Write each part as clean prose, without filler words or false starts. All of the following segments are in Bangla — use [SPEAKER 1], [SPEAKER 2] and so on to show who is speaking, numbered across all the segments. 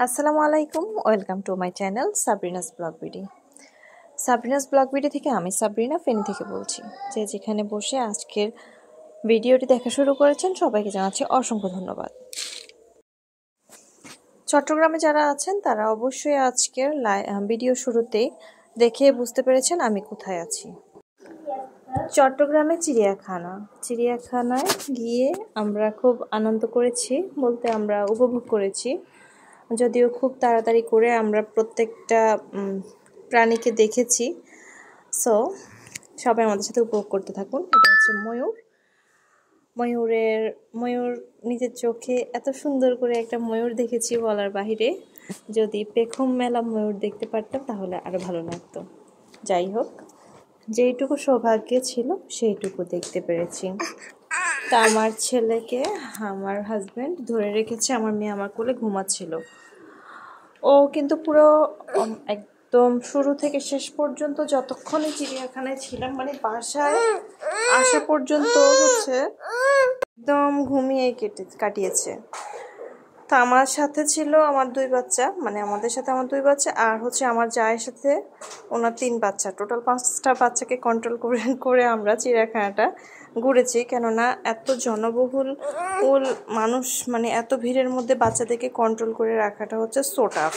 [SPEAKER 1] আসসালামু আলাইকুম, welcome to my channel Sabrina's blog ভিডি। সাবরিনাস ব্লগ ভিডি থেকে আমি সাবরিনা ফেনী থেকে বলছি। যে যেখানে বসে আজকের ভিডিওটি দেখা শুরু করেছেন সবাইকে জানাচ্ছি অসংখ্য ধন্যবাদ। চট্টগ্রামে যারা আছেন তারা অবশ্যই আজকের ভিডিও শুরুতেই দেখে বুঝতে পেরেছেন আমি কোথায় আছি। চট্টগ্রামে চিড়িয়াখানায় গিয়ে আমরা খুব আনন্দ করেছি, বলতে আমরা উপভোগ করেছি। যদিও খুব তাড়াতাড়ি করে আমরা প্রত্যেকটা প্রাণীকে দেখেছি। সো সবাই আমাদের সাথে উপভোগ করতে থাকুন। এটা হচ্ছে ময়ূর নিজের চোখে এত সুন্দর করে একটা ময়ূর দেখেছি বলার বাহিরে। যদি পেখম মেলা ময়ূর দেখতে পারতাম তাহলে আরো ভালো লাগতো। যাই হোক, যেইটুকু সৌভাগ্য ছিল সেইটুকু দেখতে পেরেছি। তা আমার ছেলেকে আমার হাজবেন্ড ধরে রেখেছে, আমার মেয়ে আমার কোলে ঘুমাচ্ছিল। ও কিন্তু পুরো একদম শুরু থেকে শেষ পর্যন্ত যতক্ষণই চিড়িয়াখানায় ছিলাম, মানে বাসায় আসা পর্যন্ত হচ্ছে একদম ঘুমিয়ে কাটিয়েছে। তো আমার সাথে ছিল আমার দুই বাচ্চা, মানে আমাদের সাথে আমার দুই বাচ্চা, আর হচ্ছে আমার জায়ের সাথে ওনার 3 বাচ্চা, টোটাল 5টা বাচ্চাকে কন্ট্রোল করে আমরা চিড়িয়াখানাটা ঘুরেছি। কেননা এত জনবহুল মানুষ, মানে এত ভিড়ের মধ্যে বাচ্চাদেরকে কন্ট্রোল করে রাখাটা হচ্ছে সো টাফ।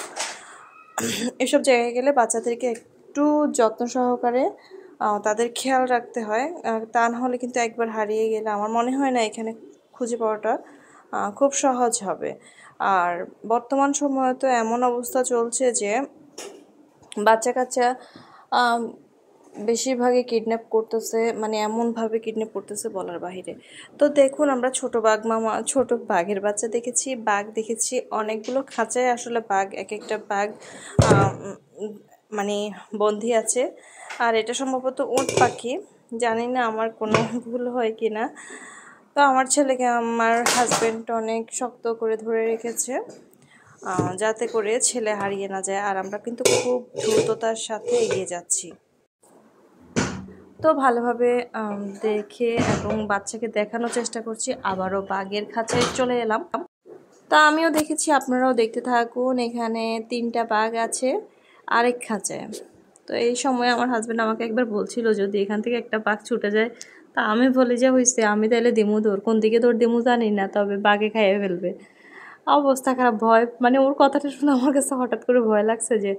[SPEAKER 1] এসব জায়গায় গেলে বাচ্চাদেরকে একটু যত্ন সহকারে তাদের খেয়াল রাখতে হয়, তা না হলে কিন্তু একবার হারিয়ে গেলে আমার মনে হয় না এখানে খুঁজে পাওয়াটা খুব সহজ হবে। আর বর্তমান সময়ে তো এমন অবস্থা চলছে যে বাচ্চা কাচ্চা বেশিরভাগই কিডন্যাপ করতেছে, মানে এমনভাবে কিডন্যাপ করতেছে বলার বাহিরে। তো দেখুন, আমরা ছোট বাঘের বাচ্চা দেখেছি, বাঘ দেখেছি অনেকগুলো খাঁচায়। আসলে বাঘ, এক একটা বাঘ মানে বন্দি আছে। আর এটা সম্ভবত উট পাখি, জানি না আমার কোনো ভুল হয় কি না। তো আমার ছেলেকে আমার হাজব্যান্ড অনেক শক্ত করে ধরে রেখেছে যাতে করে ছেলে হারিয়ে না যায়। আর আমরা কিন্তু খুব দ্রুততার সাথে এগিয়ে যাচ্ছি। তো ভালোভাবে দেখে এবং বাচ্চাকে দেখানোর চেষ্টা করছি। আবারও বাঘের খাঁচায় চলে এলাম। তা আমিও দেখেছি, আপনারাও দেখতে থাকুন। এখানে 3টা বাঘ আছে আরেক খাঁচায়। তো এই সময় আমার হাজব্যান্ড আমাকে একবার বলছিল যদি এখান থেকে একটা বাঘ ছুটে যায়, তা আমি বলি যে হয়েছে, আমি তাহলে দিমু দৌড়, কোন দিকে দৌড় দিমু জানি না, তবে বাঘে খাইয়ে ফেলবে। অবস্থা খারাপ, ভয়, মানে ওর কথাটা শুনে আমার কাছে হঠাৎ করে ভয় লাগছে যে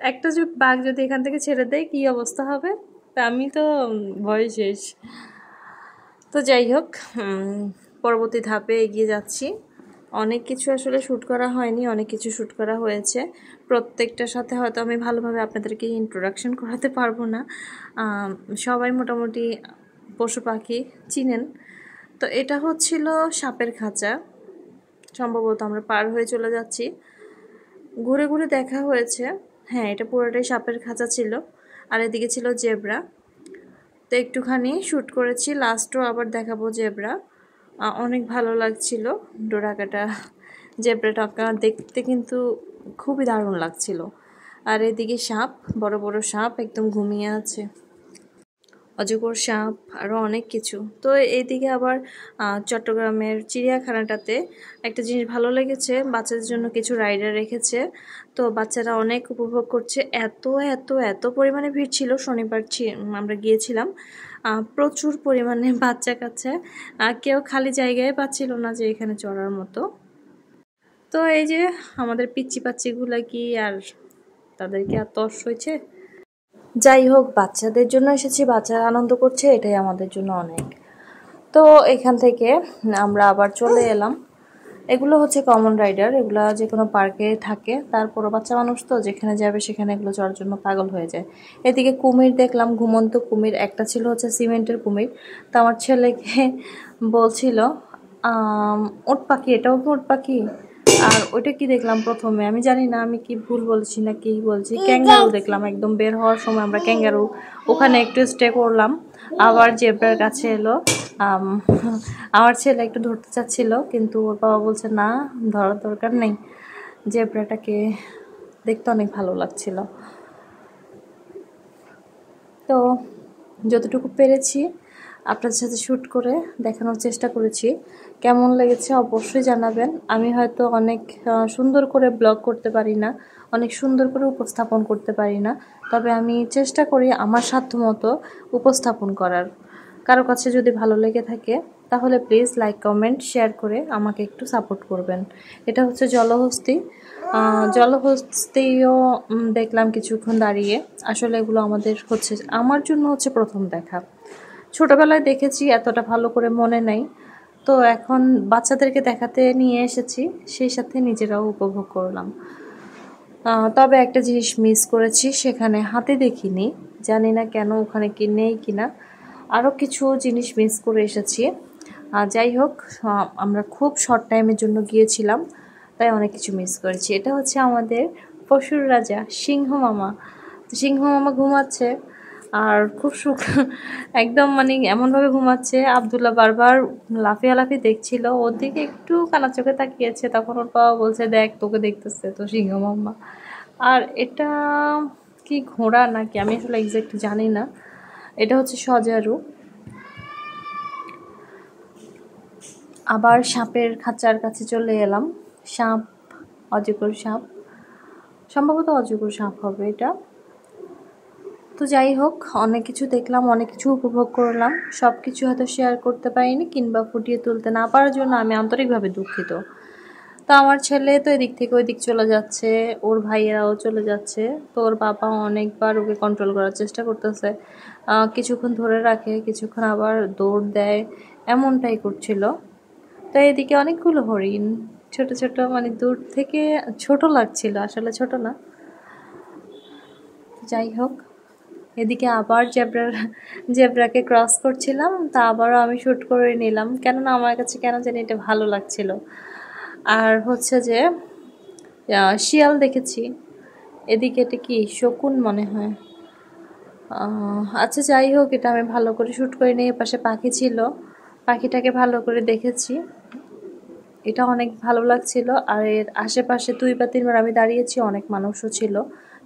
[SPEAKER 1] একটা যে বাঘ যদি এখান থেকে ছেড়ে দেয় কী অবস্থা হবে। তা আমি তো ভয় শেষ। তো যাই হোক, পরবর্তী ধাপে এগিয়ে যাচ্ছি। অনেক কিছু আসলে শ্যুট করা হয়নি, অনেক কিছু শ্যুট করা হয়েছে। প্রত্যেকটার সাথে হয়তো আমি ভালোভাবে আপনাদেরকে ইন্ট্রোডাকশন করাতে পারবো না। সবাই মোটামুটি পশু পাখি চিনেন। তো এটা হচ্ছিল সাপের খাঁচা, সম্ভবত আমরা পার হয়ে চলে যাচ্ছি। ঘুরে ঘুরে দেখা হয়েছে, হ্যাঁ এটা পুরোটাই সাপের খাঁচা ছিল। আর এদিকে ছিল জেব্রা। তো একটুখানি শ্যুট করেছি, লাস্টও আবার দেখাবো জেব্রা। অনেক ভালো লাগছিল ডোরাকাটা জেব্রাটা দেখতে, কিন্তু খুবই দারুণ লাগছিল। আর এদিকে সাপ, বড় বড় সাপ একদম ঘুমিয়ে আছে, অজগর সাপ, আরও অনেক কিছু। তো এইদিকে আবার চট্টগ্রামের চিড়িয়াখানাটাতে একটা জিনিস ভালো লেগেছে, বাচ্চাদের জন্য কিছু রাইডার রেখেছে। তো বাচ্চারা অনেক উপভোগ করছে। এত এত এত পরিমাণে ভিড় ছিল শনিবার আমরা গিয়েছিলাম, প্রচুর পরিমাণে বাচ্চা কাচ্চা, কেউ খালি জায়গায় পাচ্ছিল না যে এখানে চড়ার মতো। তো এই যে আমাদের পিচ্চি পাচ্চিগুলা কি আর, তাদেরকে আর তর্স হয়েছে। যাই হোক, বাচ্চাদের জন্য এসেছি, বাচ্চারা আনন্দ করছে, এটাই আমাদের জন্য অনেক। তো এখান থেকে আমরা আবার চলে এলাম। এগুলো হচ্ছে কমন রাইডার, এগুলো যে কোনো পার্কে থাকে। তারপরও বাচ্চা মানুষ তো যেখানে যাবে সেখানে এগুলো চড়ার জন্য পাগল হয়ে যায়। এদিকে কুমির দেখলাম, ঘুমন্ত কুমির। একটা ছিল হচ্ছে সিমেন্টের কুমির। তো আমার ছেলেকে বলছিল উট পাখি, এটাও কি উট পাখি? আর ওইটা কি দেখলাম প্রথমে, আমি জানি না আমি কি ভুল বলছি না কি বলছি, ক্যাঙ্গারু দেখলাম। একদম বের হওয়ার সময় আমরা ক্যাঙ্গারু, ওখানে একটু স্টে করলাম। আবার জেব্রার কাছে এলো। আমার ছেলে একটু ধরতে চাচ্ছিল, কিন্তু ওর বাবা বলছে না, ধরার দরকার নেই। জেব্রাটাকে দেখতে অনেক ভালো লাগছিল। তো যতটুকু পেরেছি আপনাদের সাথে শ্যুট করে দেখানোর চেষ্টা করেছি। কেমন লেগেছে অবশ্যই জানাবেন। আমি হয়তো অনেক সুন্দর করে ব্লগ করতে পারি না, অনেক সুন্দর করে উপস্থাপন করতে পারি না, তবে আমি চেষ্টা করি আমার সাধ্যমতো উপস্থাপন করার। কারো কাছে যদি ভালো লেগে থাকে তাহলে প্লিজ লাইক কমেন্ট শেয়ার করে আমাকে একটু সাপোর্ট করবেন। এটা হচ্ছে জলহস্তি। জলহস্তিও দেখলাম কিছুক্ষণ দাঁড়িয়ে। আসলে এগুলো আমাদের হচ্ছে, আমার জন্য হচ্ছে প্রথম দেখা। ছোটোবেলায় দেখেছি, এতটা ভালো করে মনে নেই। তো এখন বাচ্চাদেরকে দেখাতে নিয়ে এসেছি, সেই সাথে নিজেরাও উপভোগ করলাম। তবে একটা জিনিস মিস করেছি, সেখানে হাতে দেখিনি, জানি না কেন ওখানে কি নেই কিনা। আরও কিছু জিনিস মিস করে এসেছি। যাই হোক, আমরা খুব শর্ট টাইমের জন্য গিয়েছিলাম, তাই অনেক কিছু মিস করেছি। এটা হচ্ছে আমাদের পশুর রাজা সিংহ মামা। সিংহ মামা ঘুমাচ্ছে আর খুব সুখ, একদম মানে এমনভাবে ঘুমাচ্ছে। আবদুল্লাহ বারবার লাফিয়ে লাফিয়ে দেখছিল, ওর দিকে একটু কানা চোখে তাকিয়েছে, তখন ওর বাবা বলছে দেখ তোকে দেখতেছে তো সিংহ মামা। আর এটা কি ঘোড়া নাকি আমি আসলে এক্সাক্ট জানি না। এটা হচ্ছে সজারু। আবার সাপের খাঁচার কাছে চলে এলাম। সাপ, অজগর সাপ, সম্ভবত অজগর সাপ হবে এটা। তো যাই হোক, অনেক কিছু দেখলাম, অনেক কিছু উপভোগ করলাম। সব কিছু হয়তো শেয়ার করতে পারিনি কিংবা ফুটিয়ে তুলতে না পারার জন্য আমি আন্তরিকভাবে দুঃখিত। তো আমার ছেলে তো এদিক থেকে ওই দিক চলে যাচ্ছে, ওর ভাইয়েরাও চলে যাচ্ছে। তো ওর বাবা অনেকবার ওকে কন্ট্রোল করার চেষ্টা করতেছে, কিছুক্ষণ ধরে রাখে, কিছুক্ষণ আবার দৌড় দেয়, এমনটাই করছিল। তো এদিকে অনেকগুলো হরিণ, ছোট ছোট, মানে দূর থেকে ছোট লাগছিল, আসলে ছোট না। যাই হোক, এদিকে আবার জেব্রাকে ক্রস করছিলাম, তা আবারও আমি শ্যুট করে নিলাম, কেননা আমার কাছে কেন জানি এটা ভালো লাগছিল। আর হচ্ছে যে শিয়াল দেখেছি এদিকে, এটা কি শকুন মনে হয়। আচ্ছা যাই হোক, এটা আমি ভালো করে শ্যুট করে নিয়ে, পাশে পাখি ছিল, পাখিটাকে ভালো করে দেখেছি, এটা অনেক ভালো লাগছিল। আর এর আশেপাশে 2 বা 3 বার আমি দাঁড়িয়েছি, অনেক মানুষও ছিল।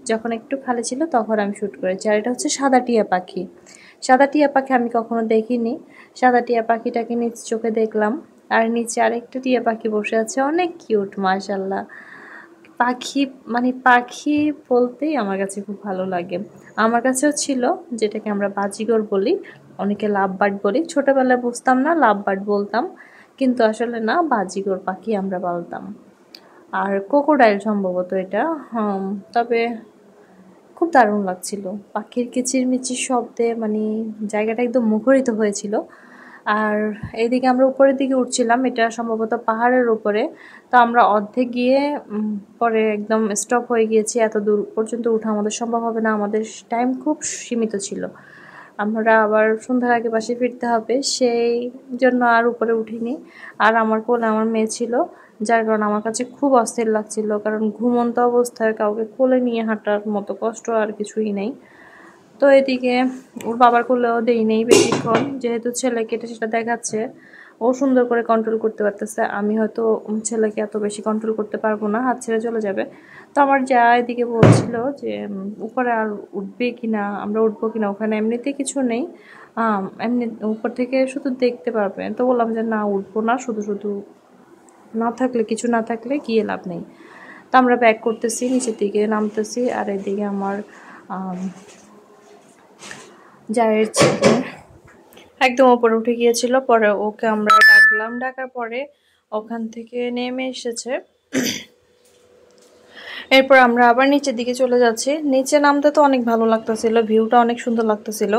[SPEAKER 1] যখন একটু খালি ছিল তখন আমি শ্যুট করেছি। আর এটা হচ্ছে সাদা টিয়া পাখি। সাদা টিয়া পাখি আমি কখনো দেখিনি। সাদা টিয়া পাখিটাকে নিজ চোখে দেখলাম। আর নিচে আরেকটা টিয়া পাখি বসে আছে, অনেক কিউট মাশাআল্লাহ। পাখি মানে পাখি বলতেই আমার কাছে খুব ভালো লাগে। আমার কাছেও ছিল, যেটাকে আমরা বাজিগর বলি, অনেকে লাভ বার্ড বলি। ছোটোবেলায় বুঝতাম না, লাভ বার্ড বলতাম, কিন্তু আসলে না, বাজিগর পাখি আমরা বলতাম। আর ক্রোকোডাইল সম্ভবত এটা। তবে খুব দারুণ লাগছিল, পাখির কিচিরমিচির শব্দে মানে জায়গাটা একদম মুখরিত হয়েছিল। আর এইদিকে আমরা উপরের দিকে উঠছিলাম, এটা সম্ভবত পাহাড়ের উপরে। তো আমরা অর্ধেক গিয়ে পরে একদম স্টপ হয়ে গিয়েছি, এত দূর পর্যন্ত ওঠা আমাদের সম্ভব হবে না, আমাদের টাইম খুব সীমিত ছিল। আমরা আবার সন্ধ্যার আগে বাসে ফিরতে হবে, সেই জন্য আর উপরে উঠিনি। আর আমার কোলে আমার মেয়ে ছিল, যার কারণে আমার কাছে খুব অস্থির লাগছিল, কারণ ঘুমন্ত অবস্থায় কাউকে কোলে নিয়ে হাঁটার মতো কষ্ট আর কিছুই নেই। তো এদিকে ওর বাবার কোলেও দেই নেই বেশিক্ষণ, যেহেতু ছেলেকে এটা সেটা দেখাচ্ছে, ও সুন্দর করে কন্ট্রোল করতে পারতেছে। আমি হয়তো ছেলেকে এত বেশি কন্ট্রোল করতে পারবো না, হাত ছেড়ে চলে যাবে। তো আমার যা এদিকে বলছিল যে উপরে আর উঠবে কিনা, আমরা উঠবো কিনা, ওখানে এমনিতে কিছু নেই, এমনি উপর থেকে শুধু দেখতে পারবে। তো বললাম যে না, উঠবো না, শুধু শুধু না থাকলে, কিছু না থাকলে গিয়ে লাভ নেই। তো আমরা ব্যাক করতেছি, নিচের দিকে নামতেছি। আর এদিকে আমার জায়ের ছেলে একদম উপরে উঠে গিয়েছিল, পরে ওকে আমরা ডাকলাম, ডাকার পরে ওখান থেকে নেমে এসেছে। এরপর আমরা আবার নিচের দিকে চলে যাচ্ছি। নিচে নামতে তো অনেক ভালো লাগতেছিল, ভিউটা অনেক সুন্দর লাগতেছিল,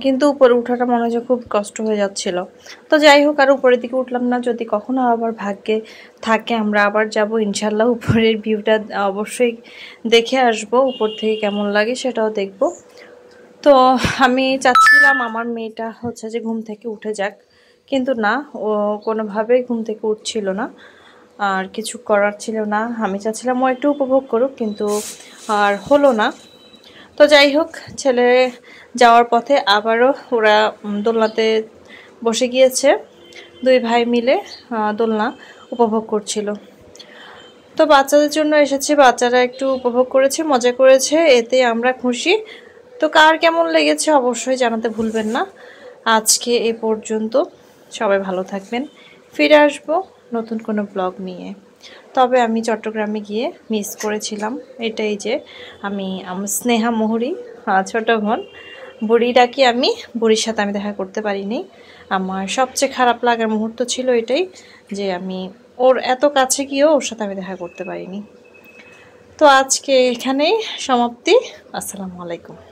[SPEAKER 1] কিন্তু উপরে উঠাটা মনে হয় খুব কষ্ট হয়ে যাচ্ছিল। তো যাই হোক, আর উপরের দিকে উঠলাম না, যদি কখনো আবার ভাগ্যে থাকে আমরা আবার যাব ইনশাল্লাহ। উপরের ভিউটা অবশ্যই দেখে আসব, উপর থেকে কেমন লাগে সেটাও দেখব। তো আমি চাচ্ছিলাম আমার মেয়েটা হচ্ছে যে ঘুম থেকে উঠে যাক, কিন্তু না, ও কোনোভাবেই ঘুম থেকে উঠছিল না, আর কিছু করার ছিল না। আমি চাচ্ছিলাম ও একটু উপভোগ করুক, কিন্তু আর হলো না। তো যাই হোক, ছেলে যাওয়ার পথে আবারও ওরা দোলনাতে বসে গিয়েছে, 2 ভাই মিলে দোলনা উপভোগ করছিল। তো বাচ্চাদের জন্য এসেছে, বাচ্চারা একটু উপভোগ করেছে, মজা করেছে, এতে আমরা খুশি। তো কার কেমন লেগেছে অবশ্যই জানাতে ভুলবেন না। আজকে এ পর্যন্ত, সবাই ভালো থাকবেন। ফিরে আসবো নতুন কোনো ব্লগ নিয়ে। তবে আমি চট্টগ্রামে গিয়ে মিস করেছিলাম এটাই যে আমি আমার স্নেহা মুহুরী ছোটো বোন বুড়িটাকে আমি বুড়ির সাথে আমি দেখা করতে পারিনি। আমার সবচেয়ে খারাপ লাগার মুহূর্ত ছিল এটাই যে আমি ওর এত কাছে গিয়েও ওর সাথে আমি দেখা করতে পারিনি। তো আজকে এখানেই সমাপ্তি। আসসালামু আলাইকুম।